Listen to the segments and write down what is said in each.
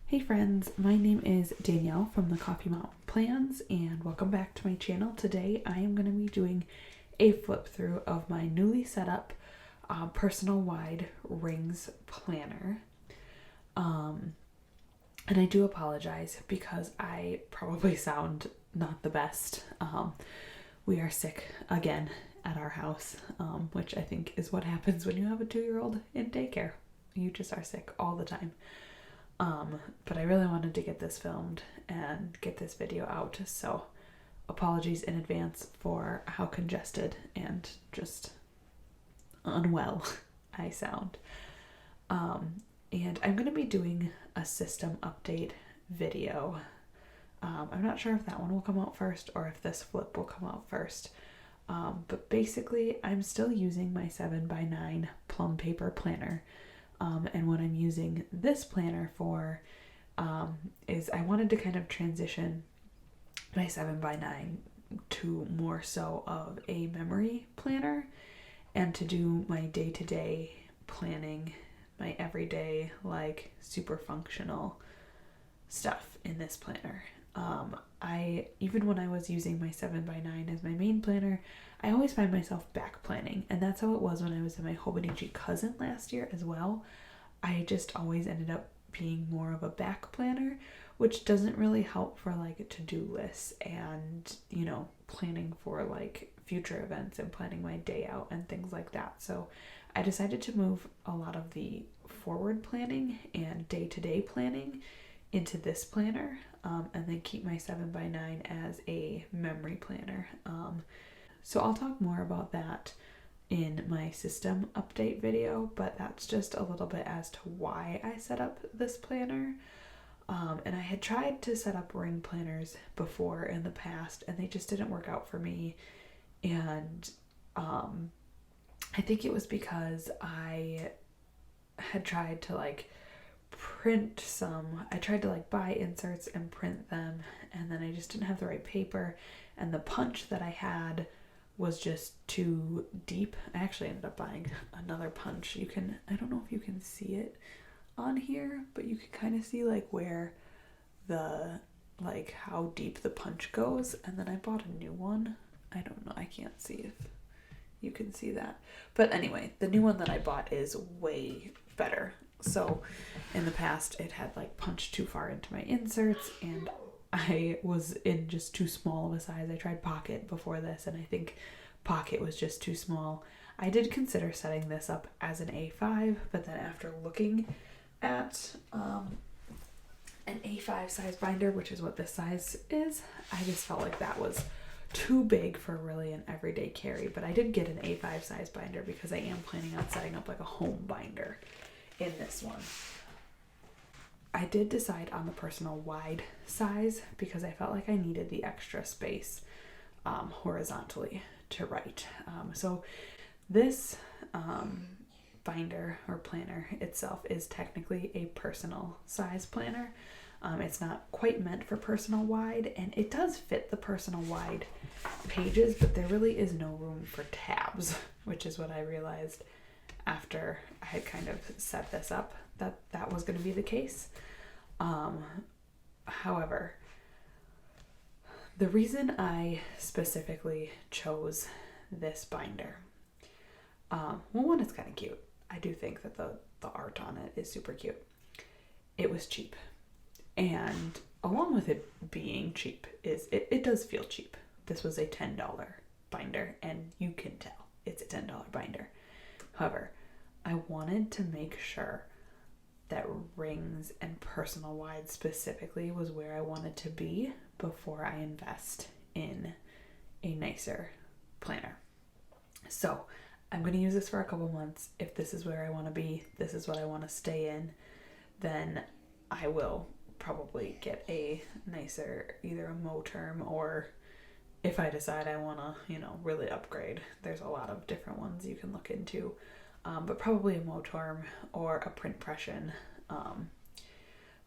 Hey friends, my name is Danielle from the Coffee Mountain Plans and welcome back to my channel. Today I am going to be doing a flip through of my newly set up personal wide rings planner. And I do apologize because I probably sound not the best. We are sick again at our house, which I think is what happens when you have a 2-year-old in daycare. You just are sick all the time. But I really wanted to get this filmed and get this video out, so apologies in advance for how congested and just unwell I sound. And I'm going to be doing a system update video. I'm not sure if that one will come out first or if this flip will come out first. But basically I'm still using my 7x9 plum paper planner. And what I'm using this planner for is I wanted to kind of transition my 7x9 to more so of a memory planner and to do my day-to-day planning, my everyday, like, super functional stuff in this planner. Even when I was using my 7x9 as my main planner, I always find myself back planning, and that's how it was when I was in my Hobonichi cousin last year as well. I just always ended up being more of a back planner, which doesn't really help for like to-do lists and, you know, planning for like future events and planning my day out and things like that. So I decided to move a lot of the forward planning and day-to-day planning into this planner, and then keep my 7x9 as a memory planner. So I'll talk more about that in my system update video, but that's just a little bit as to why I set up this planner. And I had tried to set up ring planners before in the past, and they just didn't work out for me. And I think it was because I had tried to like print some. I tried to like buy inserts and print them, and then I just didn't have the right paper, and the punch that I had was just too deep. I actually ended up buying another punch. I don't know if you can see it on here, but you can kind of see like where how deep the punch goes. And then I bought a new one. I don't know. I can't see if you can see that. But anyway, the new one that I bought is way better. So in the past it had like punched too far into my inserts, and I was in just too small of a size. I tried pocket before this, and I think pocket was just too small. I did consider setting this up as an A5, but then after looking at an A5 size binder, which is what this size is, I just felt like that was too big for really an everyday carry. But I did get an A5 size binder because I am planning on setting up like a home binder in this one. I did decide on the personal wide size because I felt like I needed the extra space horizontally to write. So this binder or planner itself is technically a personal size planner. It's not quite meant for personal wide, and it does fit the personal wide pages, but there really is no room for tabs, which is what I realized after I had kind of set this up, that was going to be the case. However, the reason I specifically chose this binder, well, one, it's kind of cute. I do think that the art on it is super cute. It was cheap, and along with it being cheap is it does feel cheap. This was a $10 binder, and you can tell it's a $10 binder. However, I wanted to make sure that rings and personal wide specifically was where I wanted to be before I invest in a nicer planner. So I'm going to use this for a couple months. If this is where I want to be, this is what I want to stay in, then I will probably get a nicer, either a Moterm, or if I decide I want to, really upgrade, there's a lot of different ones you can look into. But probably a Moterm or a print pression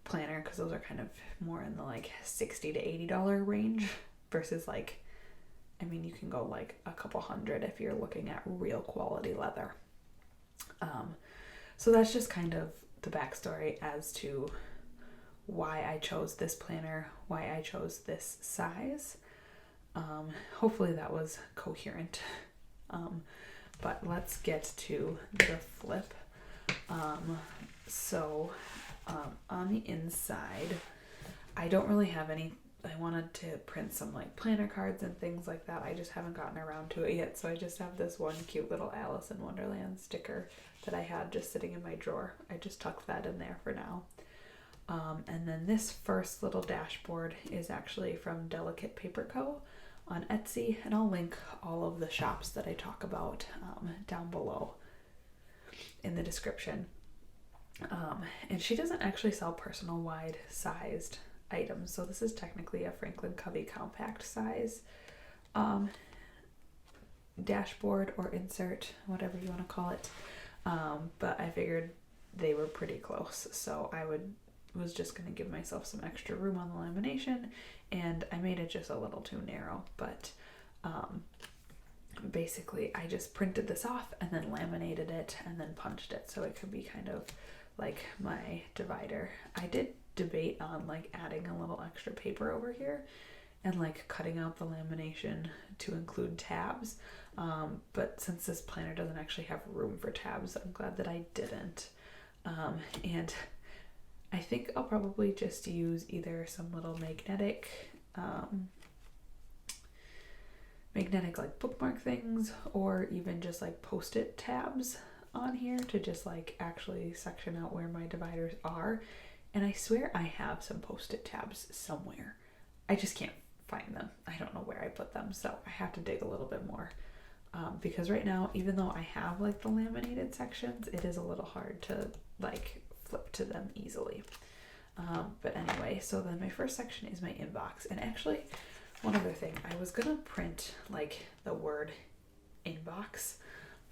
planner, because those are kind of more in the like $60 to $80 range versus like, you can go like a couple hundred if you're looking at real quality leather. So that's just kind of the backstory as to why I chose this planner, why I chose this size. Hopefully that was coherent. But let's get to the flip. On the inside, I don't really have any. I wanted to print some like planner cards and things like that. I just haven't gotten around to it yet. So I just have this one cute little Alice in Wonderland sticker that I had just sitting in my drawer. I just tucked that in there for now. And then this first little dashboard is actually from Delicate Paper Co. on Etsy, and I'll link all of the shops that I talk about down below in the description. And she doesn't actually sell personal wide sized items, so this is technically a Franklin Covey compact size dashboard or insert, whatever you want to call it. But I figured they were pretty close, so I was just going to give myself some extra room on the lamination, and I made it just a little too narrow. But basically I just printed this off and then laminated it and then punched it so it could be kind of like my divider. I did debate on like adding a little extra paper over here and like cutting out the lamination to include tabs, but since this planner doesn't actually have room for tabs, I'm glad that I didn't. And I think I'll probably just use either some little magnetic like bookmark things, or even just like post-it tabs on here to just like actually section out where my dividers are. And I swear I have some post-it tabs somewhere. I just can't find them. I don't know where I put them, so I have to dig a little bit more. Because right now, even though I have like the laminated sections, it is a little hard to like flip to them easily. But anyway, so then my first section is my inbox. And actually, one other thing, I was gonna print like the word inbox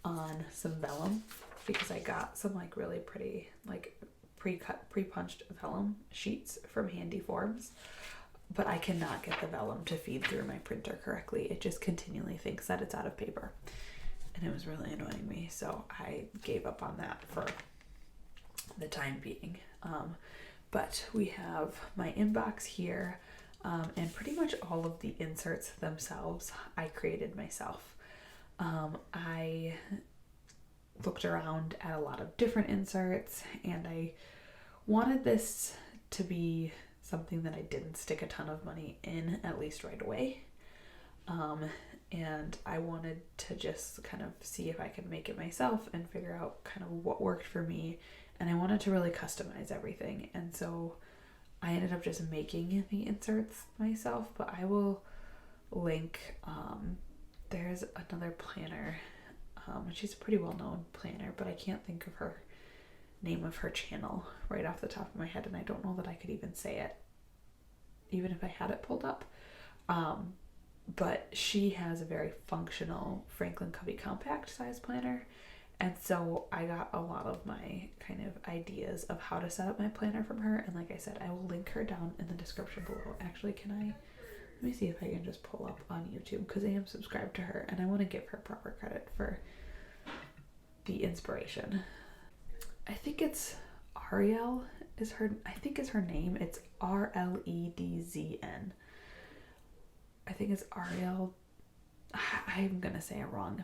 on some vellum, because I got some like really pretty like pre-punched vellum sheets from Handy Forms, but I cannot get the vellum to feed through my printer correctly. It just continually thinks that it's out of paper, and it was really annoying me, so I gave up on that for the time being. But we have my inbox here, and pretty much all of the inserts themselves I created myself. I looked around at a lot of different inserts, and I wanted this to be something that I didn't stick a ton of money in, at least right away. And I wanted to just kind of see if I could make it myself and figure out kind of what worked for me. And I wanted to really customize everything. And so I ended up just making the inserts myself, but I will link, there's another planner, she's a pretty well-known planner, but I can't think of her name of her channel right off the top of my head, and I don't know that I could even say it, even if I had it pulled up. But she has a very functional Franklin Covey compact size planner, and so I got a lot of my kind of ideas of how to set up my planner from her. And like I said, I will link her down in the description below. Actually, let me see if I can just pull up on YouTube, because I am subscribed to her and I want to give her proper credit for the inspiration. I think it's Ariel is her name. It's Rledzn. I think it's Ariel. I'm gonna say it wrong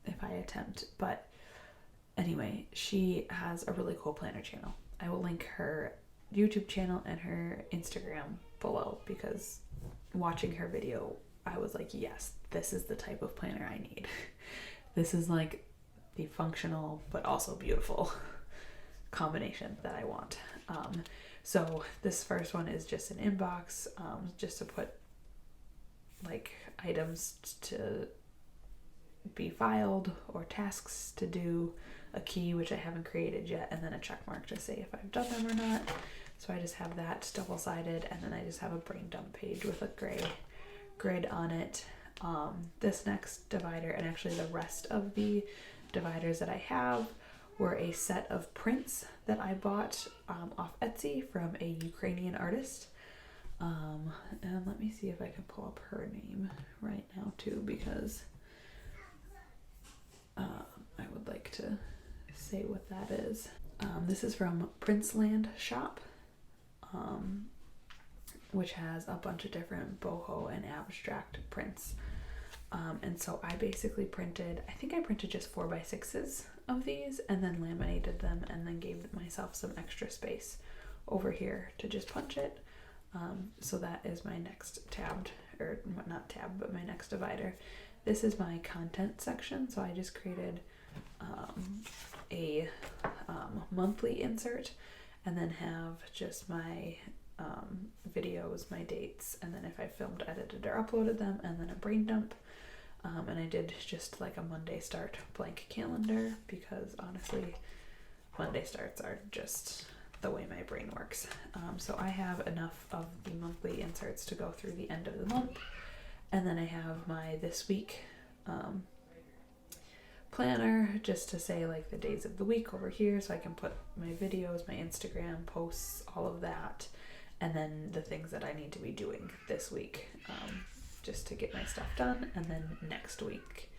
if I attempt, but anyway, she has a really cool planner channel. I will link her YouTube channel and her Instagram below, because watching her video, I was like, yes, this is the type of planner I need. This is like the functional but also beautiful combination that I want. So this first one is just an inbox, just to put like items to be filed or tasks to do, a key which I haven't created yet, and then a check mark to say if I've done them or not. So I just have that double-sided, and then I just have a brain dump page with a gray grid on it. This next divider, and actually the rest of the dividers that I have, were a set of prints that I bought off Etsy from a Ukrainian artist. And let me see if I can pull up her name right now too, because I would like to say what that is. This is from Princeland Shop which has a bunch of different boho and abstract prints. And so I basically printed, I think I printed just 4x6s of these and then laminated them and then gave myself some extra space over here to just punch it. So that is my next tabbed, or not tab, but my next divider. This is my content section. So I just created a monthly insert and then have just my videos, my dates, and then if I filmed, edited, or uploaded them, and then a brain dump. And I did just like a Monday start blank calendar because honestly, Monday starts are just the way my brain works. So I have enough of the monthly inserts to go through the end of the month. And then I have my this week planner just to say like the days of the week over here, so I can put my videos, my Instagram posts, all of that, and then the things that I need to be doing this week, just to get my stuff done. And then next week,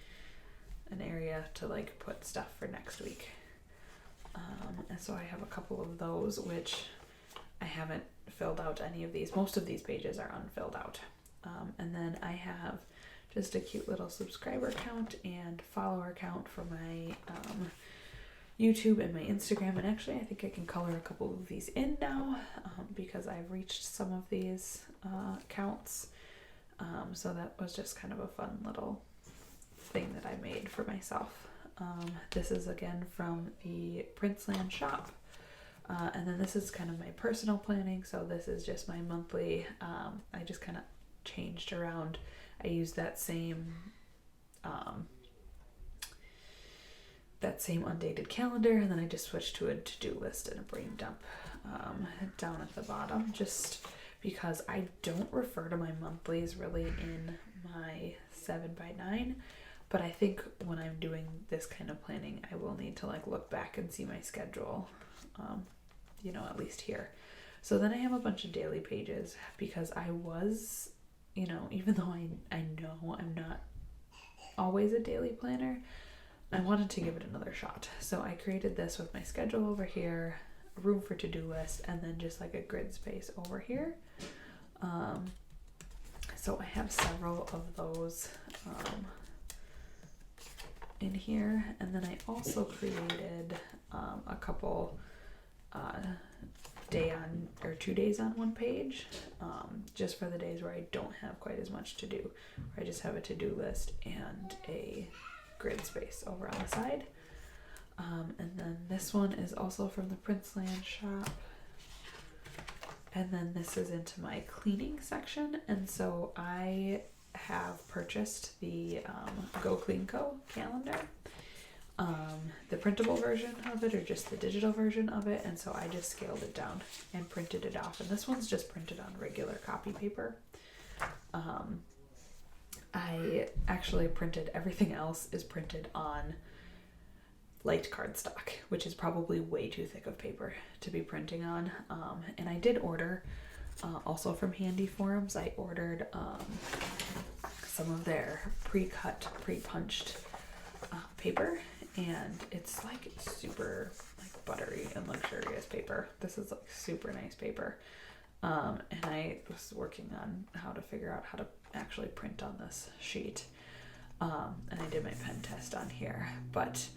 an area to like put stuff for next week. And so I have a couple of those, which I haven't filled out any of these. Most of these pages are unfilled out. And then I have just a cute little subscriber count and follower count for my YouTube and my Instagram. And actually, I think I can color a couple of these in now because I've reached some of these counts. So that was just kind of a fun little thing that I made for myself. This is again from the Princeland shop. And then this is kind of my personal planning. So this is just my monthly, I just kind of changed around. I used that same undated calendar, and then I just switched to a to-do list and a brain dump down at the bottom, just because I don't refer to my monthlies really in my 7x9, but I think when I'm doing this kind of planning, I will need to like look back and see my schedule, at least here. So then I have a bunch of daily pages because I was, even though I know I'm not always a daily planner, I wanted to give it another shot. So I created this with my schedule over here, a room for to-do list, and then just like a grid space over here. So I have several of those in here. And then I also created a couple 2 days on one page, just for the days where I don't have quite as much to do, where I just have a to-do list and a grid space over on the side. And then this one is also from the Princeland shop. And then this is into my cleaning section. And so I have purchased the Go Clean Co calendar, the printable version of it or just the digital version of it. And so I just scaled it down and printed it off. And this one's just printed on regular copy paper. I actually printed, everything else is printed on light cardstock, which is probably way too thick of paper to be printing on. And I did order, also from Handy Forums, I ordered some of their pre-cut, pre-punched paper, and it's like super like buttery and luxurious paper. This is like super nice paper. And I was working on how to figure out how to actually print on this sheet. And I did my pen test on here, but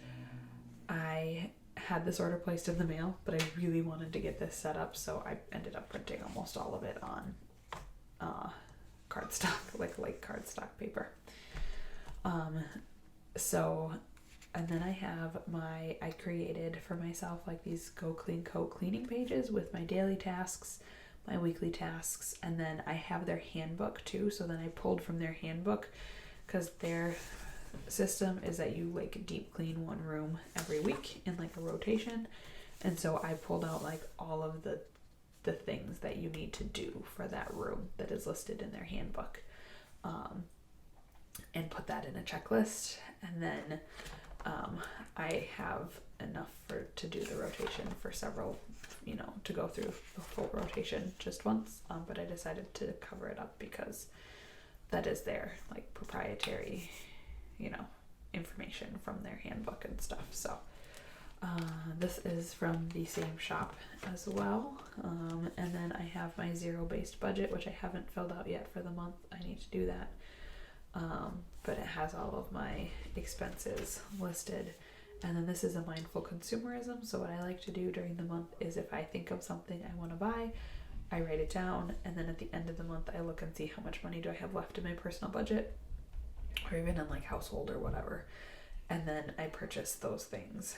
I had this order placed in the mail, but I really wanted to get this set up, so I ended up printing almost all of it on cardstock, like light cardstock paper. And then I have I created for myself like these Go Clean Co cleaning pages with my daily tasks, my weekly tasks, and then I have their handbook too. So then I pulled from their handbook, because their system is that you like deep clean one room every week in like a rotation. And so I pulled out like all of the things that you need to do for that room that is listed in their handbook, and put that in a checklist. And then I have enough to do the rotation for several, to go through the full rotation just once. But I decided to cover it up because that is their like proprietary, information from their handbook and stuff. So This is from the same shop as well. And then I have my zero-based budget, which I haven't filled out yet for the month. I need to do that. But it has all of my expenses listed. And then this is a mindful consumerism. So what I like to do during the month is if I think of something I want to buy, I write it down. And then at the end of the month, I look and see how much money do I have left in my personal budget, or even in like household or whatever. And then I purchase those things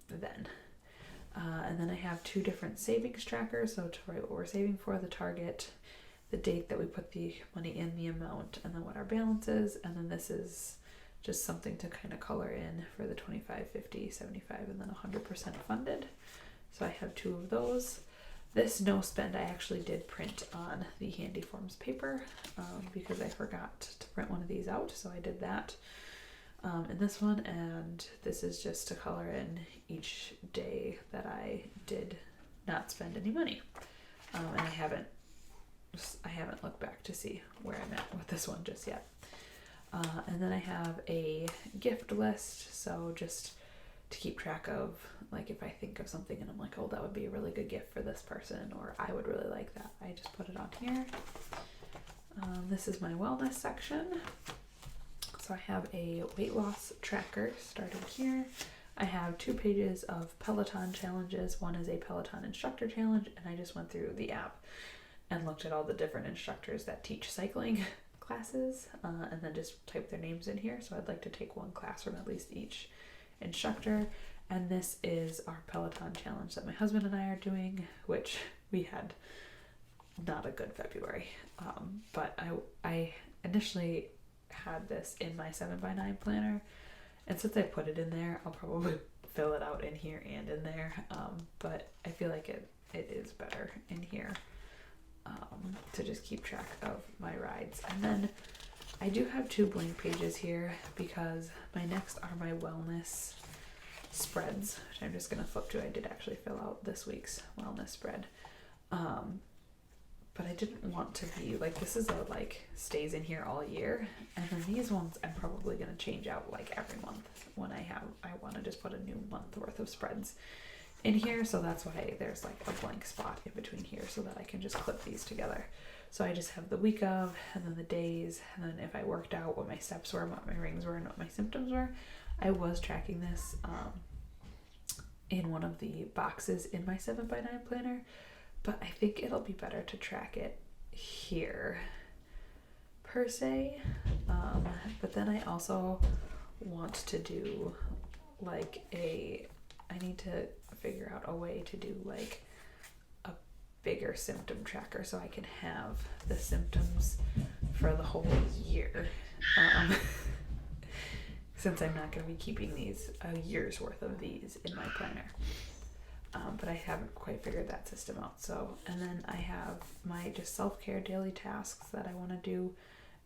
then. And then I have 2 different savings trackers. So to write what we're saving for, the target, the date that we put the money in, the amount, and then what our balance is. And then this is just something to kind of color in for the 25, 50, 75, and then 100% funded. So I have 2 of those. This no spend I actually did print on the Handy Forms paper because I forgot to print one of these out. So I did that. In this one, and this is just to color in each day that I did not spend any money. And I haven't looked back to see where I'm at with this one just yet. And then I have a gift list, so just to keep track of, like, if I think of something and I'm like, oh, that would be a really good gift for this person, or I would really like that, I just put it on here. This is my wellness section. So I have a weight loss tracker starting here. I have 2 pages of Peloton challenges. One is a Peloton instructor challenge, and I just went through the app and looked at all the different instructors that teach cycling classes, and then just type their names in here. So I'd like to take 1 class from at least each instructor. And this is our Peloton challenge that my husband and I are doing, which we had not a good February. But I initially had this in my 7x9 planner, and since I put it in there, I'll probably fill it out in here and in there, but I feel like it is better in here to just keep track of my rides. And then I do have 2 blank pages here because my next are my wellness spreads, which I'm just going to flip to. I did actually fill out this week's wellness spread. But I didn't want to be like, this is a like stays in here all year, and then these ones I'm probably going to change out like every month when I want to just put a new month worth of spreads in here. So that's why there's like a blank spot in between here so that I can just clip these together. So I just have the week of, and then the days, and then if I worked out, what my steps were, what my rings were, and what my symptoms were. I was tracking this in one of the boxes in my 7x9 planner, but I think it'll be better to track it here per se. But then I also want to do like I need to figure out a way to do like a bigger symptom tracker so I can have the symptoms for the whole year. Since I'm not going to be keeping these a year's worth of these in my planner. But I haven't quite figured that system out. So, and then I have my just self-care daily tasks that I want to do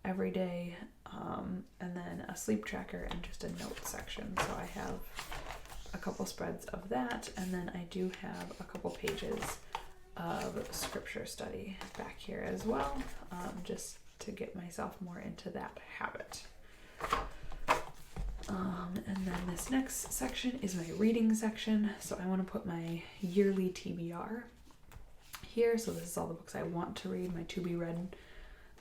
every day, and then a sleep tracker and just a note section. So I have a couple spreads of that, and then I do have a couple pages of scripture study back here as well, just to get myself more into that habit. And then this next section is my reading section. So I want to put my yearly TBR here. So this is all the books I want to read, my to be read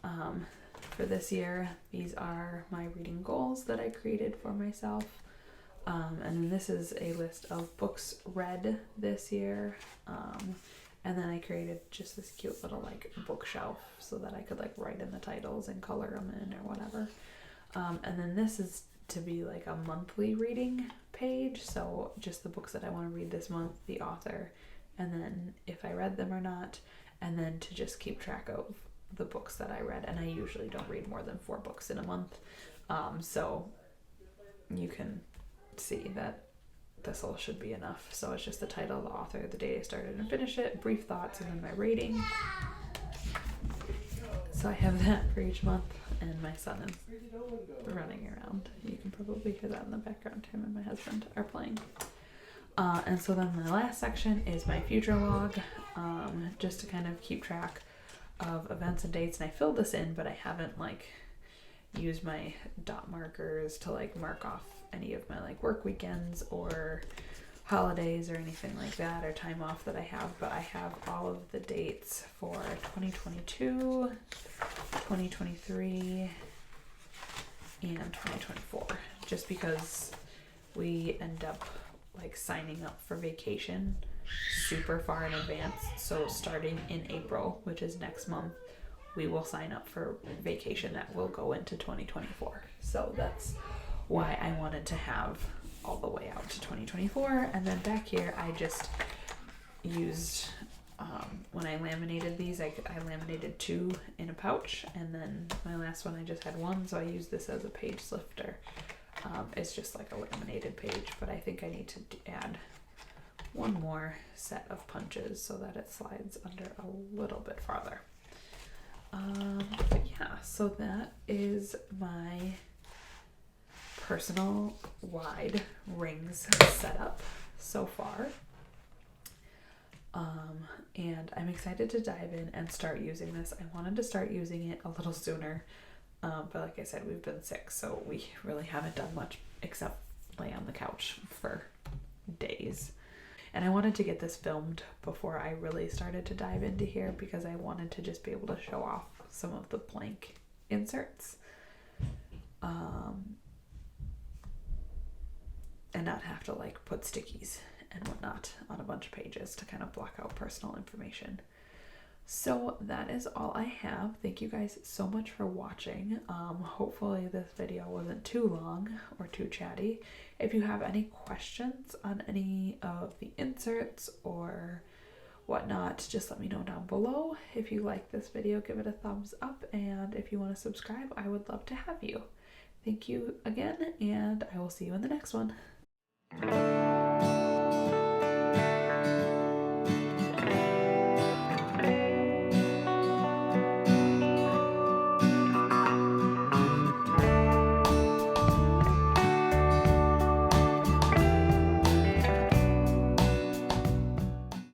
for this year. These are my reading goals that I created for myself. And then this is a list of books read this year. And then I created just this cute little like bookshelf so that I could like write in the titles and color them in or whatever. And then this is to be like a monthly reading page, so just the books that I want to read this month, the author, and then if I read them or not, and then to just keep track of the books that I read. And I usually don't read more than 4 books in a month, so you can see that this all should be enough. So it's just the title, the author, the day I started and finished it, brief thoughts, and then my rating. So I have that for each month, and my son is running around. You can probably hear that in the background. Him and my husband are playing. And so then the last section is my future log, just to kind of keep track of events and dates. And I filled this in, but I haven't like used my dot markers to like mark off any of my like work weekends or holidays or anything like that, or time off that I have, but I have all of the dates for 2022, 2023, and 2024, just because we end up like signing up for vacation super far in advance. So starting in April, which is next month, we will sign up for vacation that will go into 2024. So that's why I wanted to have all the way out to 2024. And then back here I just used when I laminated these, I laminated 2 in a pouch, and then my last one I just had 1, so I used this as a page lifter. It's just like a laminated page, but I think I need to add 1 more set of punches so that it slides under a little bit farther. But yeah, so that is my personal wide rings setup so far. And I'm excited to dive in and start using this. I wanted to start using it a little sooner, but like I said, we've been sick, so we really haven't done much except lay on the couch for days. And I wanted to get this filmed before I really started to dive into here, because I wanted to just be able to show off some of the blank inserts, and not have to like put stickies and whatnot on a bunch of pages to kind of block out personal information. So that is all I have. Thank you guys so much for watching. Hopefully this video wasn't too long or too chatty. If you have any questions on any of the inserts or whatnot, just let me know down below. If you like this video, give it a thumbs up, and if you want to subscribe, I would love to have you. Thank you again, and I will see you in the next one.